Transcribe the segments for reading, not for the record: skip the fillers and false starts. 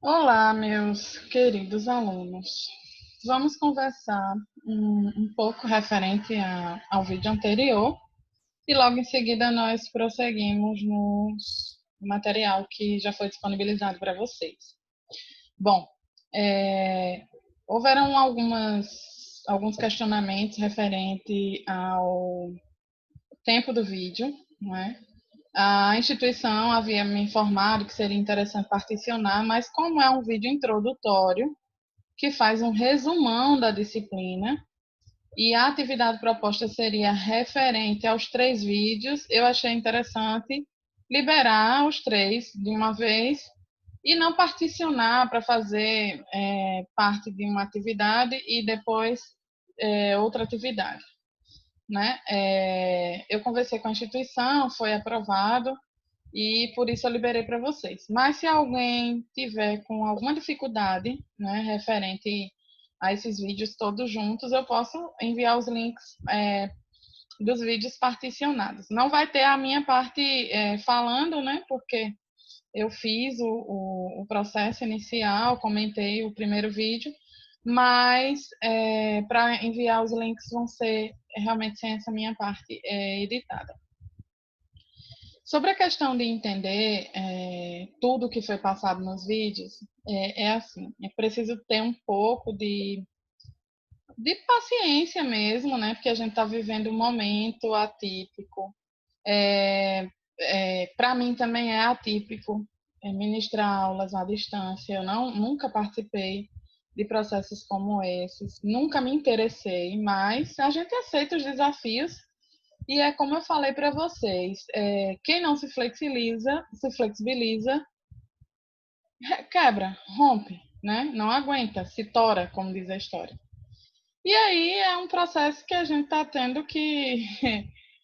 Olá, meus queridos alunos. Vamos conversar um pouco referente ao vídeo anterior e logo em seguida nós prosseguimos no material que já foi disponibilizado para vocês. Bom, é, houveram alguns questionamentos referente ao tempo do vídeo, não é? A instituição havia me informado que seria interessante particionar, mas como é um vídeo introdutório, que faz um resumão da disciplina, e a atividade proposta seria referente aos 3 vídeos, eu achei interessante liberar os 3 de uma vez e não particionar para fazer parte de uma atividade e depois outra atividade. Né? Eu conversei com a instituição, foi aprovado, e por isso eu liberei para vocês. Mas se alguém tiver com alguma dificuldade, né, referente a esses vídeos todos juntos, eu posso enviar os links dos vídeos particionados. Não vai ter a minha parte falando, né, porque eu fiz o processo inicial, comentei o primeiro vídeo, mas para enviar os links vão ser realmente sem essa minha parte editada. Sobre a questão de entender tudo que foi passado nos vídeos, assim, é preciso ter um pouco de paciência mesmo, né? Porque a gente está vivendo um momento atípico. Para mim também é atípico ministrar aulas à distância. Eu nunca participei de processos como esses, nunca me interessei, mas a gente aceita os desafios e é como eu falei para vocês, quem não se flexibiliza, quebra, rompe, né? Não aguenta, se tora, como diz a história. E aí é um processo que a gente está tendo que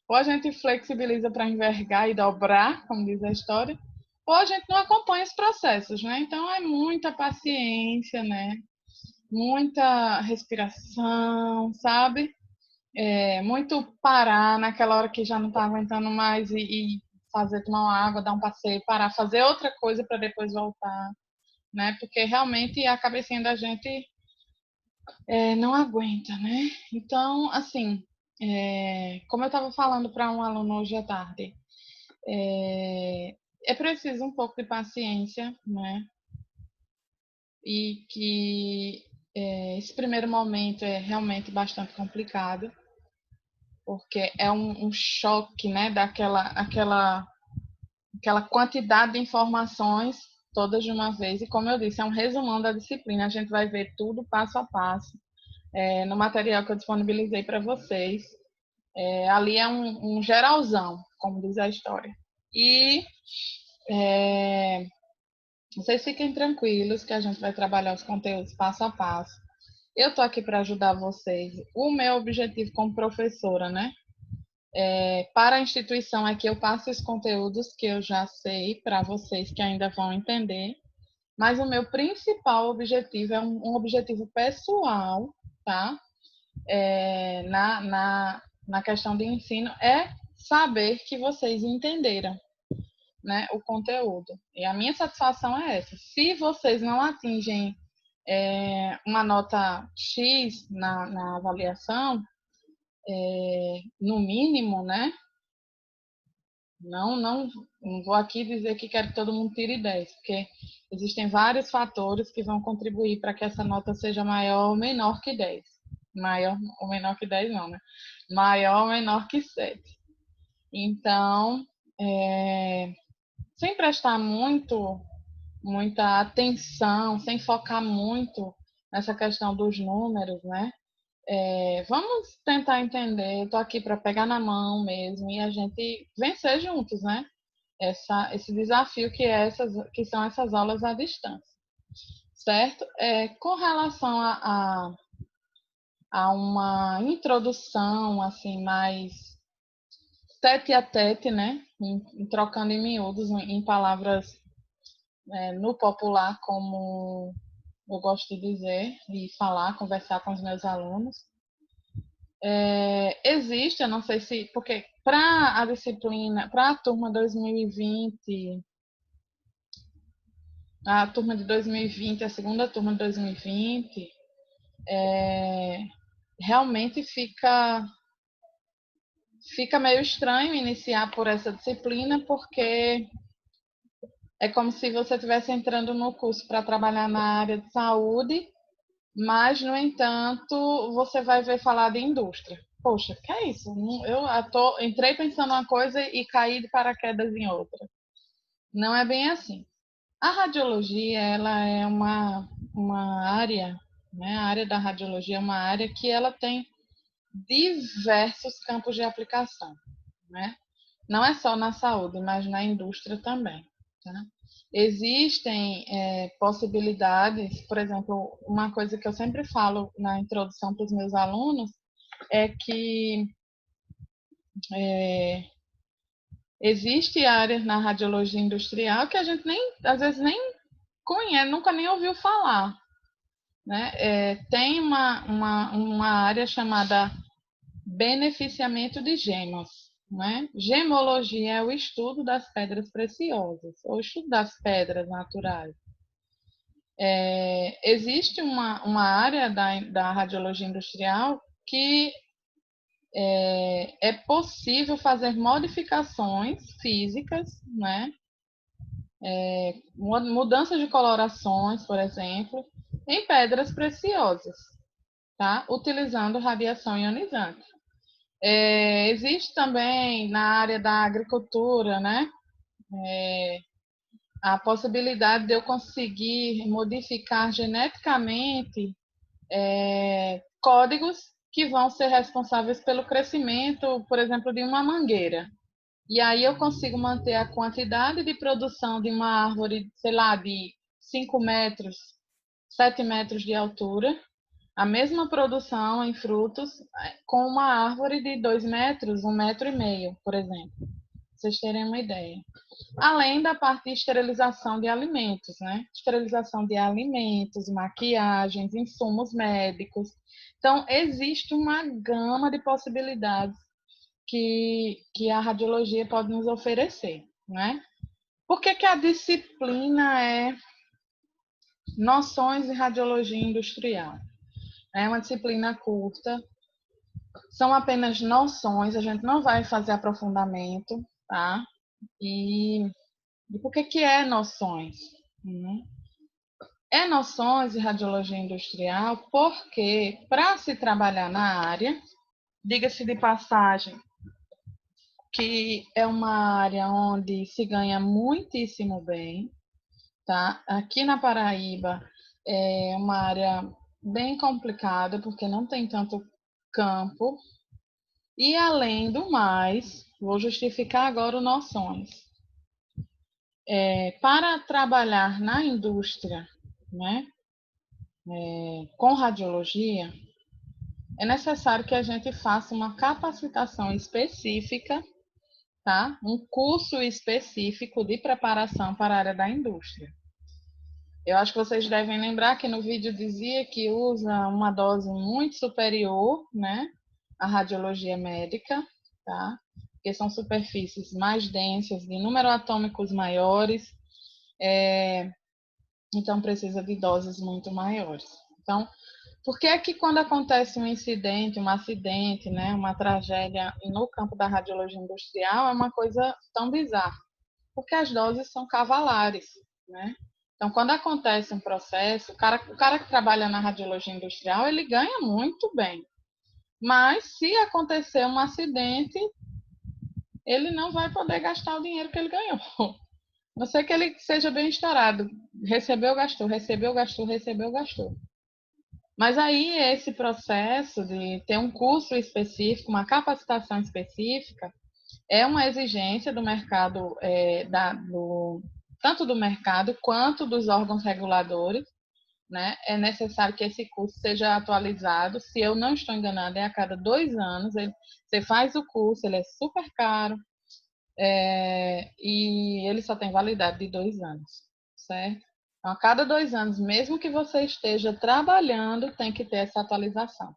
ou a gente flexibiliza para envergar e dobrar, como diz a história, ou a gente não acompanha os processos, né? Então é muita paciência, né? Muita respiração, sabe? Muito parar naquela hora que já não está aguentando mais e fazer tomar uma água, dar um passeio, parar, fazer outra coisa para depois voltar, né? Porque realmente a cabecinha da gente não aguenta, né? Então, assim, como eu estava falando para um aluno hoje à tarde, é preciso um pouco de paciência, né? E que esse primeiro momento é realmente bastante complicado, porque é um choque, né, aquela quantidade de informações todas de uma vez. E como eu disse, é um resumão da disciplina. A gente vai ver tudo passo a passo no material que eu disponibilizei para vocês. Ali é um geralzão, como diz a história. E vocês fiquem tranquilos que a gente vai trabalhar os conteúdos passo a passo. Eu estou aqui para ajudar vocês. O meu objetivo como professora, né, para a instituição é que eu passe os conteúdos que eu já sei para vocês que ainda vão entender, mas o meu principal objetivo é um objetivo pessoal, tá? Na questão de ensino, é saber que vocês entenderam, né, o conteúdo. E a minha satisfação é essa. Se vocês não atingem uma nota X na avaliação, no mínimo, né, não vou aqui dizer que quero que todo mundo tire 10, porque existem vários fatores que vão contribuir para que essa nota seja maior ou menor que 10. Maior ou menor que 10 não, né? Maior ou menor que 7. Então, sem prestar muita atenção, sem focar muito nessa questão dos números, né? Vamos tentar entender, estou aqui para pegar na mão mesmo e a gente vencer juntos, né? Esse desafio que são essas aulas à distância, certo? Com relação a uma introdução assim mais tete a tete, né? Trocando em miúdos, em palavras no popular, como eu gosto de dizer e falar, conversar com os meus alunos. Existe, eu não sei se, porque para a disciplina, para a turma 2020, a turma de 2020, a segunda turma de 2020, realmente fica meio estranho iniciar por essa disciplina, porque é como se você estivesse entrando no curso para trabalhar na área de saúde, mas, no entanto, você vai ver falar de indústria. Poxa, que é isso? Entrei pensando uma coisa e caí de paraquedas em outra. Não é bem assim. A radiologia, ela é uma área, né? A área da radiologia é uma área que ela tem diversos campos de aplicação, né? Não é só na saúde, mas na indústria também. Tá? Existem possibilidades, por exemplo, uma coisa que eu sempre falo na introdução para os meus alunos é que é, existe áreas na radiologia industrial que a gente nem, às vezes nem conhece, nunca nem ouviu falar. Né? Tem uma área chamada beneficiamento de gemas. Né? Gemologia é o estudo das pedras preciosas, ou estudo das pedras naturais. Existe uma área da radiologia industrial que é possível fazer modificações físicas, né? Mudança de colorações, por exemplo, em pedras preciosas, tá? Utilizando radiação ionizante. Existe também na área da agricultura, né? A possibilidade de eu conseguir modificar geneticamente códigos que vão ser responsáveis pelo crescimento, por exemplo, de uma mangueira. E aí eu consigo manter a quantidade de produção de uma árvore, sei lá, de 5 metros, 7 metros de altura, a mesma produção em frutos com uma árvore de 2 metros, 1,5 metros, por exemplo. Pra vocês terem uma ideia. Além da parte de esterilização de alimentos, né? Esterilização de alimentos, maquiagens, insumos médicos. Então, existe uma gama de possibilidades que a radiologia pode nos oferecer, né? Por que a disciplina é Noções de Radiologia Industrial? É uma disciplina curta, são apenas noções, a gente não vai fazer aprofundamento, tá? E por que é noções? É noções de radiologia industrial porque, para se trabalhar na área, diga-se de passagem, que é uma área onde se ganha muitíssimo bem, tá? Aqui na Paraíba é uma área bem complicada, porque não tem tanto campo. E, além do mais, vou justificar agora o noções. Para trabalhar na indústria, né, com radiologia, é necessário que a gente faça uma capacitação específica, tá? Um curso específico de preparação para a área da indústria. Eu acho que vocês devem lembrar que no vídeo dizia que usa uma dose muito superior, né, à radiologia médica, tá? Porque são superfícies mais densas, de número atômicos maiores, então precisa de doses muito maiores. Então, por que é que quando acontece um incidente, um acidente, né, uma tragédia no campo da radiologia industrial é uma coisa tão bizarra? Porque as doses são cavalares, né? Então, quando acontece um processo, o cara que trabalha na radiologia industrial, ele ganha muito bem. Mas, se acontecer um acidente, ele não vai poder gastar o dinheiro que ele ganhou. A não ser que ele seja bem estourado. Recebeu, gastou, recebeu, gastou, recebeu, gastou. Mas aí esse processo de ter um curso específico, uma capacitação específica, é uma exigência do mercado, tanto do mercado quanto dos órgãos reguladores, né? É necessário que esse curso seja atualizado. Se eu não estou enganada, é a cada 2 anos. Você faz o curso, ele é super caro, e ele só tem validade de 2 anos, certo? Então, a cada 2 anos, mesmo que você esteja trabalhando, tem que ter essa atualização,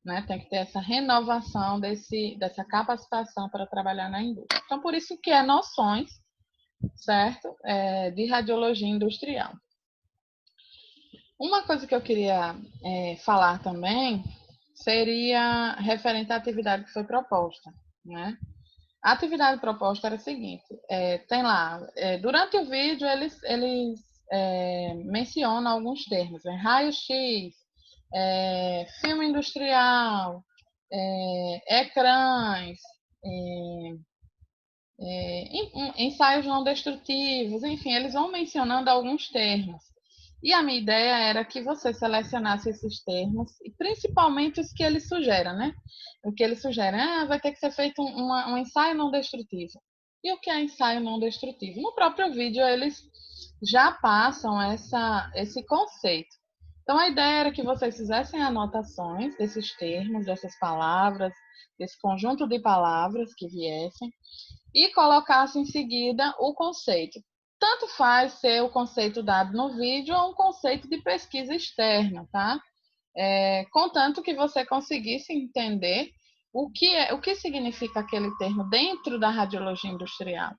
né? Tem que ter essa renovação dessa capacitação para trabalhar na indústria. Então, por isso que é noções, certo? De radiologia industrial. Uma coisa que eu queria falar também seria referente à atividade que foi proposta, né? A atividade proposta era a seguinte: tem lá, durante o vídeo eles mencionam alguns termos, né? Raio-x, filme industrial, ecrãs, é, ensaios não destrutivos, enfim, eles vão mencionando alguns termos. E a minha ideia era que você selecionasse esses termos, e principalmente os que eles sugerem, né? O que eles sugerem, vai ter que ser feito um ensaio não destrutivo. E o que é ensaio não destrutivo? No próprio vídeo, eles já passam esse conceito. Então, a ideia era que vocês fizessem anotações desses termos, dessas palavras, desse conjunto de palavras que viessem, e colocasse em seguida o conceito. Tanto faz ser o conceito dado no vídeo ou um conceito de pesquisa externa, tá? Contanto que você conseguisse entender o que significa aquele termo dentro da radiologia industrial,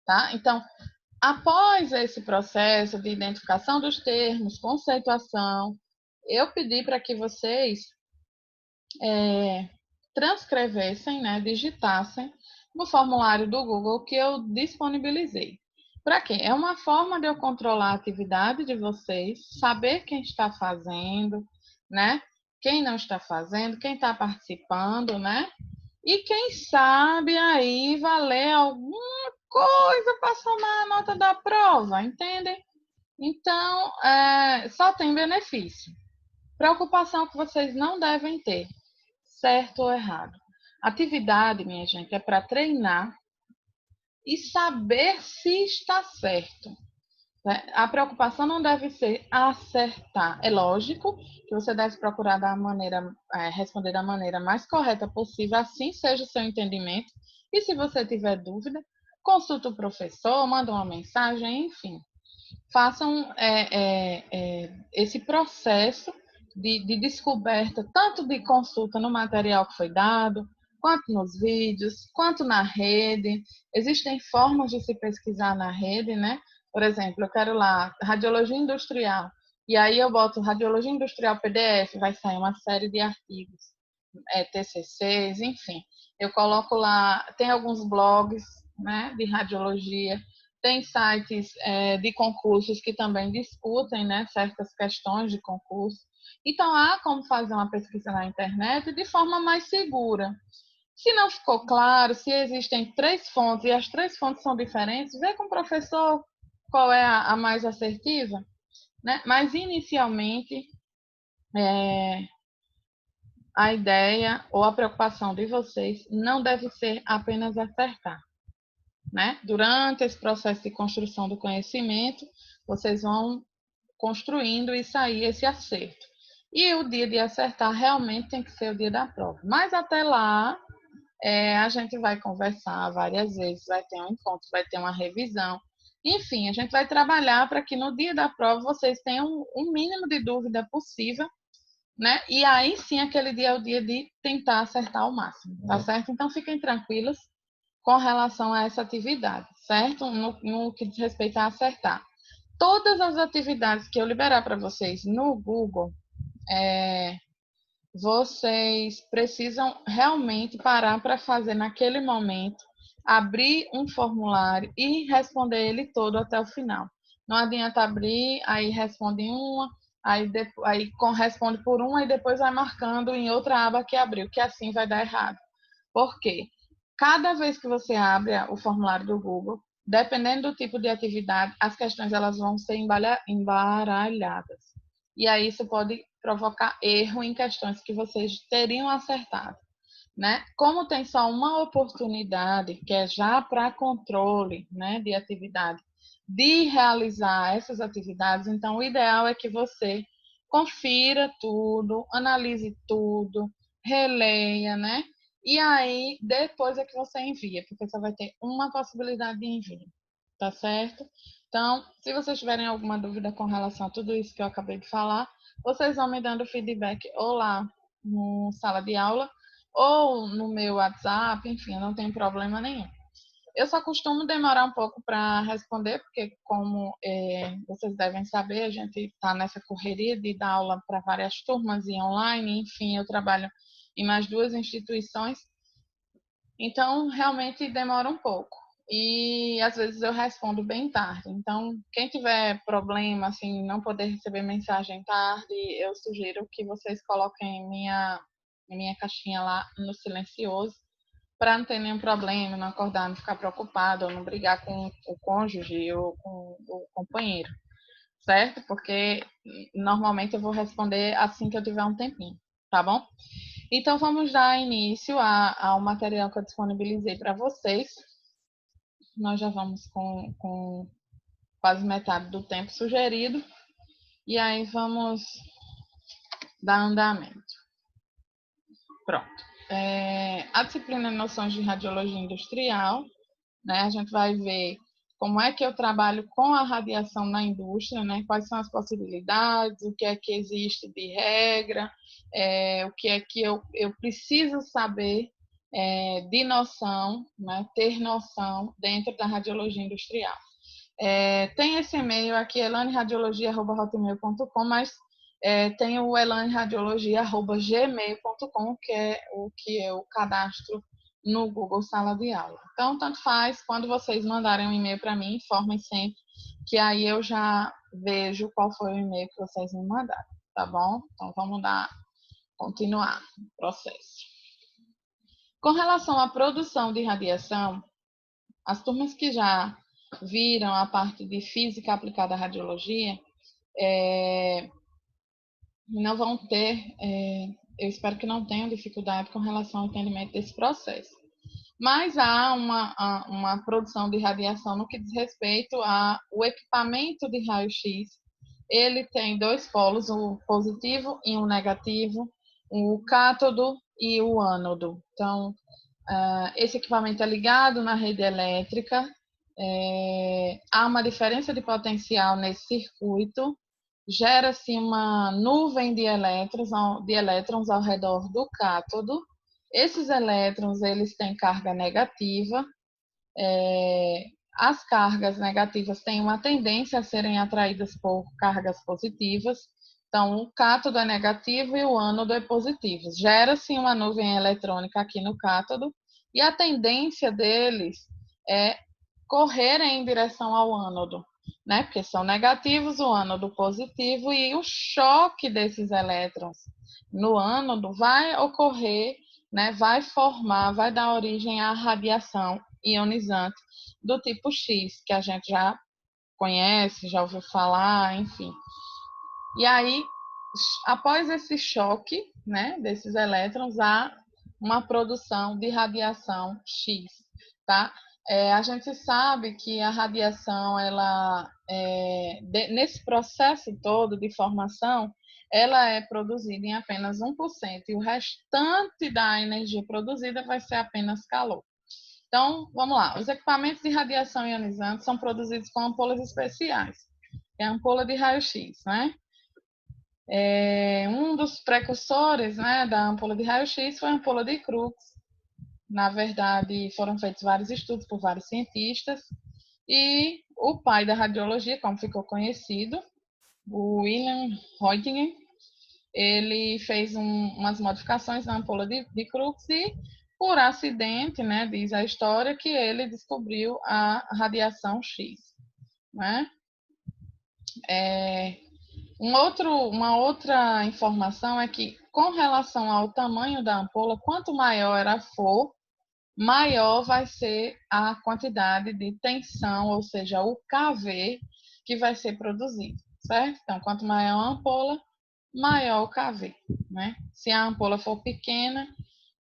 tá? Então, após esse processo de identificação dos termos, conceituação, eu pedi para que vocês transcrevessem, né, digitassem no formulário do Google que eu disponibilizei. Para quê? É uma forma de eu controlar a atividade de vocês, saber quem está fazendo, né? Quem não está fazendo, quem está participando, né? E quem sabe aí valer alguma coisa para somar a nota da prova, entendem? Então, só tem benefício. Preocupação que vocês não devem ter, certo ou errado. Atividade, minha gente, é para treinar e saber se está certo, né? A preocupação não deve ser acertar. É lógico que você deve procurar responder da maneira mais correta possível, assim seja o seu entendimento. E se você tiver dúvida, consulta o professor, manda uma mensagem, enfim. Façam esse processo de descoberta, tanto de consulta no material que foi dado, quanto nos vídeos, quanto na rede. Existem formas de se pesquisar na rede, né? Por exemplo, eu quero lá radiologia industrial, e aí eu boto radiologia industrial PDF, vai sair uma série de artigos, TCCs, enfim. Eu coloco lá, tem alguns blogs, né, de radiologia, tem sites de concursos que também discutem, né, certas questões de concurso. Então, há como fazer uma pesquisa na internet de forma mais segura. Se não ficou claro, se existem três fontes e as três fontes são diferentes, vê com o professor qual é a mais assertiva, né? Mas, inicialmente, é, a ideia ou a preocupação de vocês não deve ser apenas acertar, né? Durante esse processo de construção do conhecimento, vocês vão construindo isso aí, esse acerto. E o dia de acertar realmente tem que ser o dia da prova. Mas até lá, a gente vai conversar várias vezes, vai ter um encontro, vai ter uma revisão. Enfim, a gente vai trabalhar para que no dia da prova vocês tenham o mínimo de dúvida possível, né? E aí sim, aquele dia é o dia de tentar acertar ao máximo, tá certo? Então fiquem tranquilos com relação a essa atividade, certo? No que diz respeito a acertar. Todas as atividades que eu liberar para vocês no Google, vocês precisam realmente parar para fazer naquele momento, abrir um formulário e responder ele todo até o final. Não adianta abrir, aí responde uma, aí responde por uma e depois vai marcando em outra aba que abriu, que assim vai dar errado. Por quê? Cada vez que você abre o formulário do Google, dependendo do tipo de atividade, as questões elas vão ser embaralhadas. E aí isso pode provocar erro em questões que vocês teriam acertado, né? Como tem só uma oportunidade, que é já para controle, né, de atividade, de realizar essas atividades, então o ideal é que você confira tudo, analise tudo, releia, né? E aí depois é que você envia, porque você vai ter uma possibilidade de envio, tá certo? Então, se vocês tiverem alguma dúvida com relação a tudo isso que eu acabei de falar, vocês vão me dando feedback ou lá no sala de aula ou no meu WhatsApp, enfim, não tem problema nenhum. Eu só costumo demorar um pouco para responder, porque como vocês devem saber, a gente está nessa correria de dar aula para várias turmas e online, enfim, eu trabalho em mais duas instituições, então realmente demora um pouco. E às vezes eu respondo bem tarde. Então, quem tiver problema, assim, não poder receber mensagem tarde, eu sugiro que vocês coloquem minha caixinha lá no silencioso, para não ter nenhum problema, não acordar, não ficar preocupado, ou não brigar com o cônjuge ou com o companheiro, certo? Porque normalmente eu vou responder assim que eu tiver um tempinho, tá bom? Então vamos dar início ao material que eu disponibilizei para vocês. Nós já vamos com quase metade do tempo sugerido, e aí vamos dar andamento. Pronto. A disciplina Noções de Radiologia Industrial, né? A gente vai ver como é que eu trabalho com a radiação na indústria, né? Quais são as possibilidades, o que é que existe de regra, o que é que eu preciso saber de noção, né? Ter noção dentro da radiologia industrial. Tem esse e-mail aqui, elaniradiologia@hotmail.com, mas tem o elaniradiologia@gmail.com, que é o que eu cadastro no Google Sala de Aula. Então, tanto faz, quando vocês mandarem um e-mail para mim, informem sempre, que aí eu já vejo qual foi o e-mail que vocês me mandaram, tá bom? Então, vamos continuar o processo. Com relação à produção de radiação, as turmas que já viram a parte de física aplicada à radiologia, não vão ter, eu espero que não tenham dificuldade com relação ao entendimento desse processo. Mas há uma produção de radiação no que diz respeito ao equipamento de raio-x. Ele tem dois polos, o positivo e o negativo, o cátodo e o ânodo. Então, esse equipamento é ligado na rede elétrica, há uma diferença de potencial nesse circuito, gera-se uma nuvem de elétrons ao redor do cátodo. Esses elétrons, eles têm carga negativa. As cargas negativas têm uma tendência a serem atraídas por cargas positivas. Então, o cátodo é negativo e o ânodo é positivo. Gera-se uma nuvem eletrônica aqui no cátodo e a tendência deles é correrem em direção ao ânodo, né? Porque são negativos, o ânodo positivo, e o choque desses elétrons no ânodo vai ocorrer, né? Vai formar, vai dar origem à radiação ionizante do tipo X, que a gente já conhece, já ouviu falar, enfim. E aí, após esse choque, né, desses elétrons, há uma produção de radiação X, tá? A gente sabe que a radiação, nesse processo todo de formação, ela é produzida em apenas 1%, e o restante da energia produzida vai ser apenas calor. Então, vamos lá. Os equipamentos de radiação ionizante são produzidos com ampolas especiais, que é a ampola de raio-x, né? Um dos precursores, né, da ampola de raio-x foi a ampola de Crookes. Na verdade, foram feitos vários estudos por vários cientistas, e o pai da radiologia, como ficou conhecido, o William Röntgen, ele fez umas modificações na ampola de Crookes e, por acidente, né, diz a história, que ele descobriu a radiação X, né? Uma outra informação é que, com relação ao tamanho da ampola, quanto maior ela for, maior vai ser a quantidade de tensão, ou seja, o kV que vai ser produzido, certo? Então, quanto maior a ampola, maior o kV, né? Se a ampola for pequena,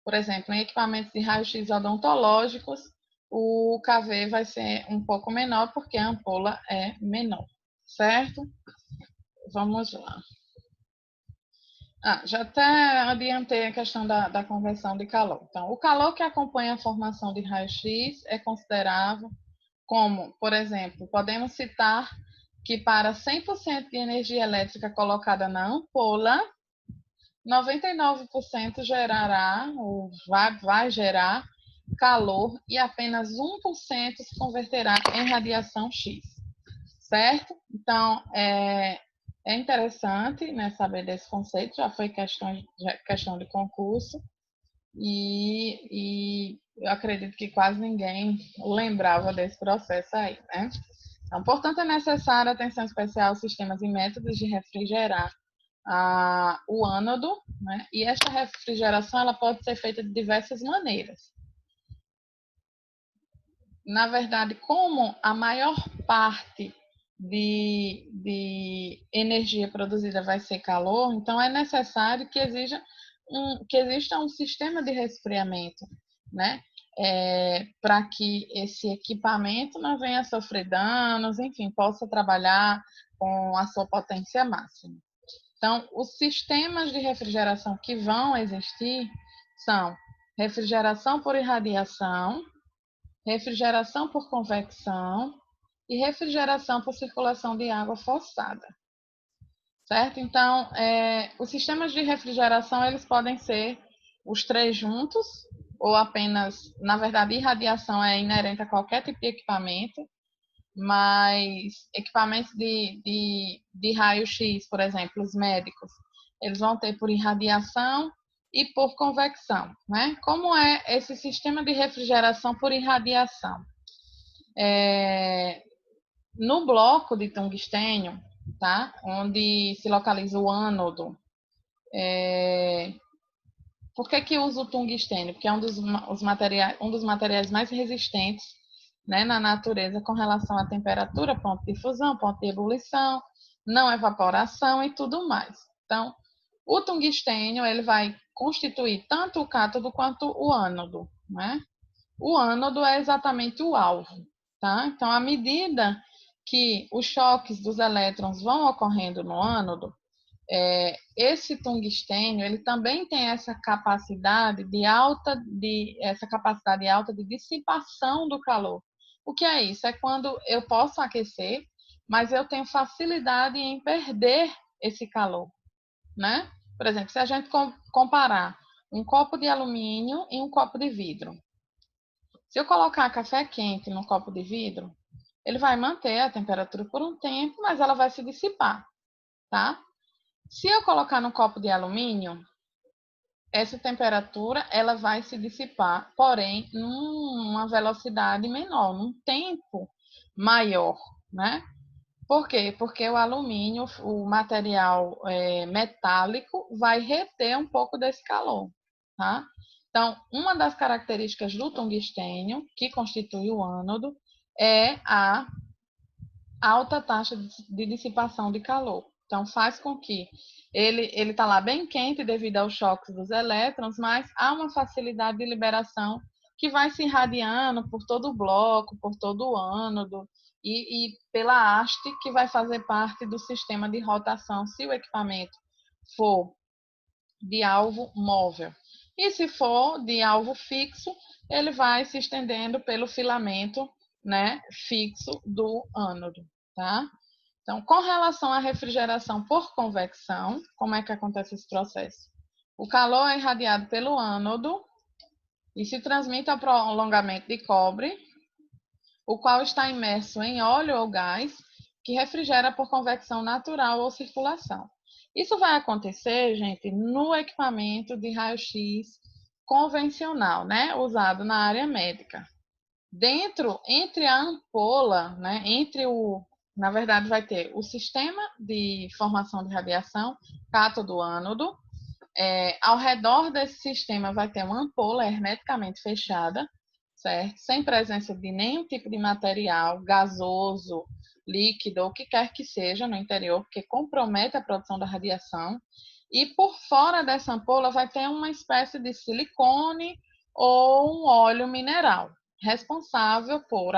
por exemplo, em equipamentos de raio-x odontológicos, o kV vai ser um pouco menor porque a ampola é menor, certo? Vamos lá. Já até adiantei a questão da conversão de calor. Então, o calor que acompanha a formação de raio-x é considerável como, por exemplo, podemos citar que para 100% de energia elétrica colocada na ampola, 99% gerará, ou vai gerar calor e apenas 1% se converterá em radiação X, certo? Então, é interessante, né, saber desse conceito, já foi questão de concurso, e eu acredito que quase ninguém lembrava desse processo aí, né? Então, portanto, é necessária atenção especial aos sistemas e métodos de refrigerar o ânodo, né? E esta refrigeração ela pode ser feita de diversas maneiras. Na verdade, como a maior parte de energia produzida vai ser calor, então é necessário que exista um sistema de resfriamento, né? Para que esse equipamento não venha a sofrer danos, enfim, possa trabalhar com a sua potência máxima. Então, os sistemas de refrigeração que vão existir são refrigeração por irradiação, refrigeração por convecção e refrigeração por circulação de água forçada, certo? Então, os sistemas de refrigeração, eles podem ser os três juntos, ou apenas, na verdade, irradiação é inerente a qualquer tipo de equipamento, mas equipamentos de raio-x, por exemplo, os médicos, eles vão ter por irradiação e por convecção, né? Como é esse sistema de refrigeração por irradiação? No bloco de tungstênio, tá? Onde se localiza o ânodo. Por que usa o tungstênio? Porque é um dos materiais mais resistentes, né, na natureza com relação à temperatura, ponto de fusão, ponto de ebulição, não evaporação e tudo mais. Então, o tungstênio ele vai constituir tanto o cátodo quanto o ânodo, né? O ânodo é exatamente o alvo, tá? Então, à medida que os choques dos elétrons vão ocorrendo no ânodo, esse tungstênio ele também tem essa capacidade alta de dissipação do calor. O que é isso? É quando eu posso aquecer, mas eu tenho facilidade em perder esse calor, né? Por exemplo, se a gente comparar um copo de alumínio e um copo de vidro, se eu colocar café quente no copo de vidro, ele vai manter a temperatura por um tempo, mas ela vai se dissipar, tá? Se eu colocar no copo de alumínio, essa temperatura ela vai se dissipar, porém, numa velocidade menor, num tempo maior, né? Por quê? Porque o alumínio, o material metálico, vai reter um pouco desse calor, tá? Então, uma das características do tungstênio, que constitui o ânodo, é a alta taxa de dissipação de calor. Então, faz com que ele está lá bem quente devido aos choques dos elétrons, mas há uma facilidade de liberação que vai se irradiando por todo o bloco, por todo o ânodo e pela haste que vai fazer parte do sistema de rotação, se o equipamento for de alvo móvel. E se for de alvo fixo, ele vai se estendendo pelo filamento, né, fixo do ânodo, tá? Então, com relação à refrigeração por convecção, como é que acontece esse processo? O calor é irradiado pelo ânodo e se transmite ao prolongamento de cobre, o qual está imerso em óleo ou gás, que refrigera por convecção natural ou circulação. Isso vai acontecer, gente, no equipamento de raio-x convencional, né, usado na área médica. Entre a ampola, né, na verdade vai ter o sistema de formação de radiação, cátodo ânodo, ao redor desse sistema vai ter uma ampola hermeticamente fechada, certo? Sem presença de nenhum tipo de material gasoso, líquido, ou o que quer que seja no interior, porque compromete a produção da radiação. E por fora dessa ampola vai ter uma espécie de silicone ou um óleo mineral, responsável por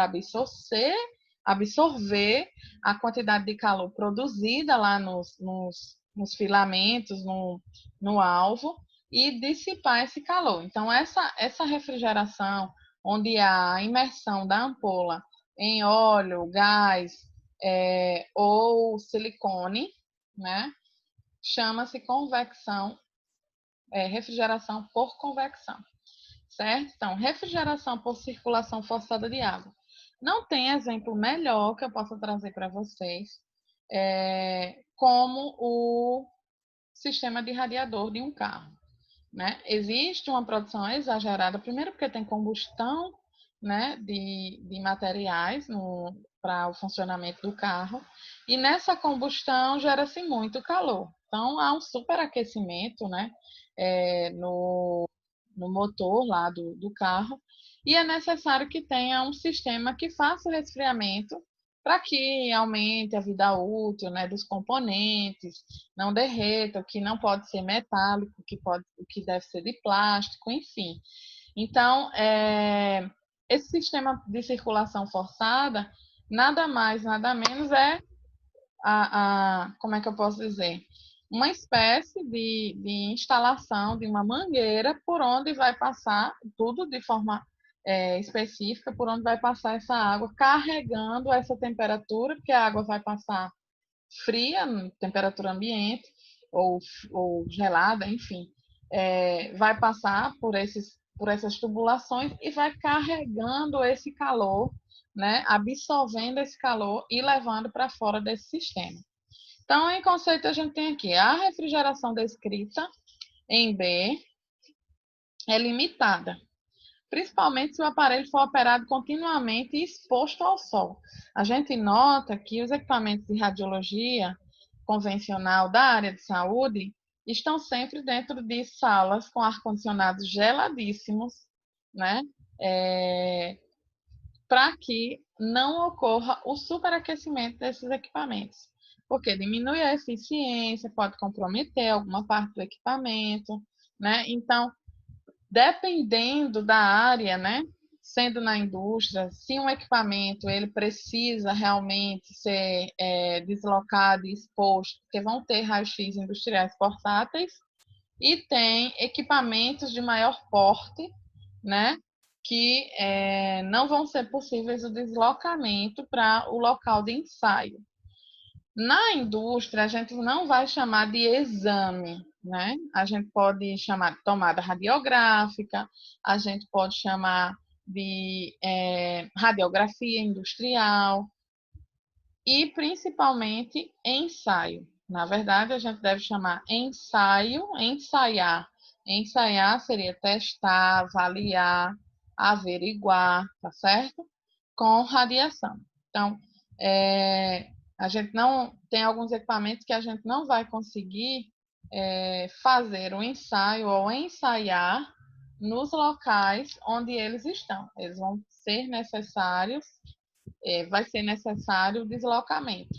absorver a quantidade de calor produzida lá nos filamentos, no alvo, e dissipar esse calor. Então, essa refrigeração, onde há a imersão da ampola em óleo, gás ou silicone, né, chama-se refrigeração por convecção. certo? Então, refrigeração por circulação forçada de água. Não tem exemplo melhor que eu possa trazer para vocês, como o sistema de radiador de um carro, né? Existe uma produção exagerada, primeiro porque tem combustão, né, de materiais para o funcionamento do carro, e nessa combustão gera-se muito calor. Então, há um superaquecimento, né, no motor lá do carro, e é necessário que tenha um sistema que faça o resfriamento para que aumente a vida útil, né, dos componentes, não derreta, o que não pode ser metálico, o que deve ser de plástico, enfim. Então, esse sistema de circulação forçada, nada mais, nada menos como é que eu posso dizer? Uma espécie de instalação de uma mangueira por onde vai passar, tudo de forma específica, por onde vai passar essa água, carregando essa temperatura, porque a água vai passar fria, temperatura ambiente, ou gelada, enfim, vai passar por essas tubulações e vai carregando esse calor, né, absorvendo esse calor e levando para fora desse sistema. Então, em conceito, a gente tem aqui a refrigeração descrita em B é limitada, principalmente se o aparelho for operado continuamente e exposto ao sol. A gente nota que os equipamentos de radiologia convencional da área de saúde estão sempre dentro de salas com ar-condicionados geladíssimos, né? Para que não ocorra o superaquecimento desses equipamentos, porque diminui a eficiência, pode comprometer alguma parte do equipamento, né? Então, dependendo da área, né? Sendo na indústria, se um equipamento ele precisa realmente ser deslocado e exposto, porque vão ter raios-x industriais portáteis, e tem equipamentos de maior porte, né? Que não vão ser possíveis o deslocamento para o local de ensaio. Na indústria, a gente não vai chamar de exame, né? A gente pode chamar de tomada radiográfica, a gente pode chamar de radiografia industrial e principalmente ensaio. Na verdade, a gente deve chamar ensaio, ensaiar. Ensaiar seria testar, avaliar, averiguar, tá certo? Com radiação. Então, a gente não tem alguns equipamentos que a gente não vai conseguir fazer um ensaio ou ensaiar nos locais onde eles estão. Eles vão ser necessários, vai ser necessário o deslocamento,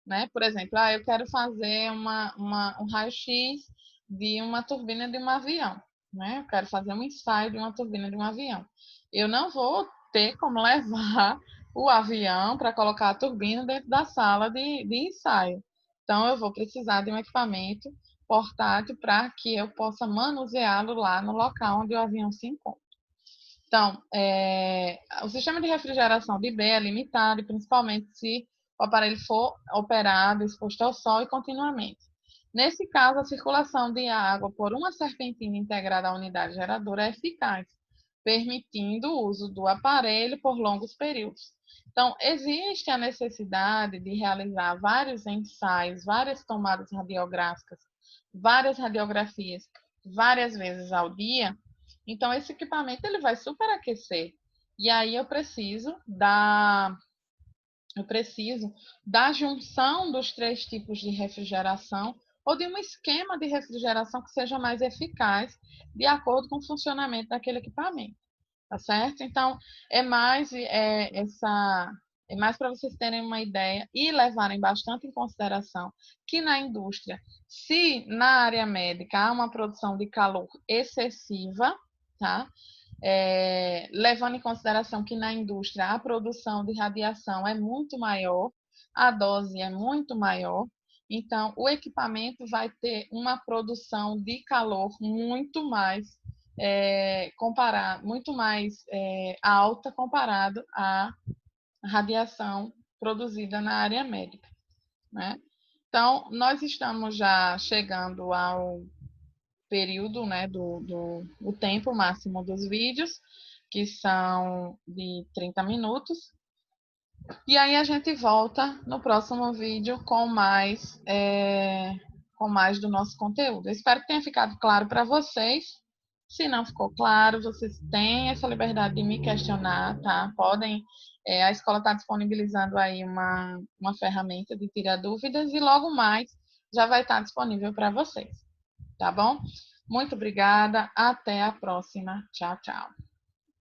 né? Por exemplo, eu quero fazer um raio-x de uma turbina de um avião, né? Eu quero fazer um ensaio de uma turbina de um avião. Eu não vou ter como levar o avião para colocar a turbina dentro da sala de ensaio. Então, eu vou precisar de um equipamento portátil para que eu possa manuseá-lo lá no local onde o avião se encontra. Então, o sistema de refrigeração de B é limitado, principalmente se o aparelho for operado, exposto ao sol e continuamente. Nesse caso, a circulação de água por uma serpentina integrada à unidade geradora é eficaz, permitindo o uso do aparelho por longos períodos. Então, existe a necessidade de realizar vários ensaios, várias tomadas radiográficas, várias radiografias, várias vezes ao dia. Então, esse equipamento ele vai superaquecer. E aí eu preciso da junção dos três tipos de refrigeração ou de um esquema de refrigeração que seja mais eficaz de acordo com o funcionamento daquele equipamento, tá certo? Então, é mais para vocês terem uma ideia e levarem bastante em consideração que na indústria, se na área médica há uma produção de calor excessiva, tá? Levando em consideração que na indústria a produção de radiação é muito maior, a dose é muito maior, então o equipamento vai ter uma produção de calor muito mais alta comparado à radiação produzida na área médica, né? Então, nós estamos já chegando período, né, o tempo máximo dos vídeos, que são de 30 minutos. E aí a gente volta no próximo vídeo com mais do nosso conteúdo. Eu espero que tenha ficado claro para vocês. Se não ficou claro, vocês têm essa liberdade de me questionar, tá? Podem. A escola está disponibilizando aí uma ferramenta de tirar dúvidas e logo mais já vai estar disponível para vocês, tá bom? Muito obrigada, até a próxima. Tchau, tchau.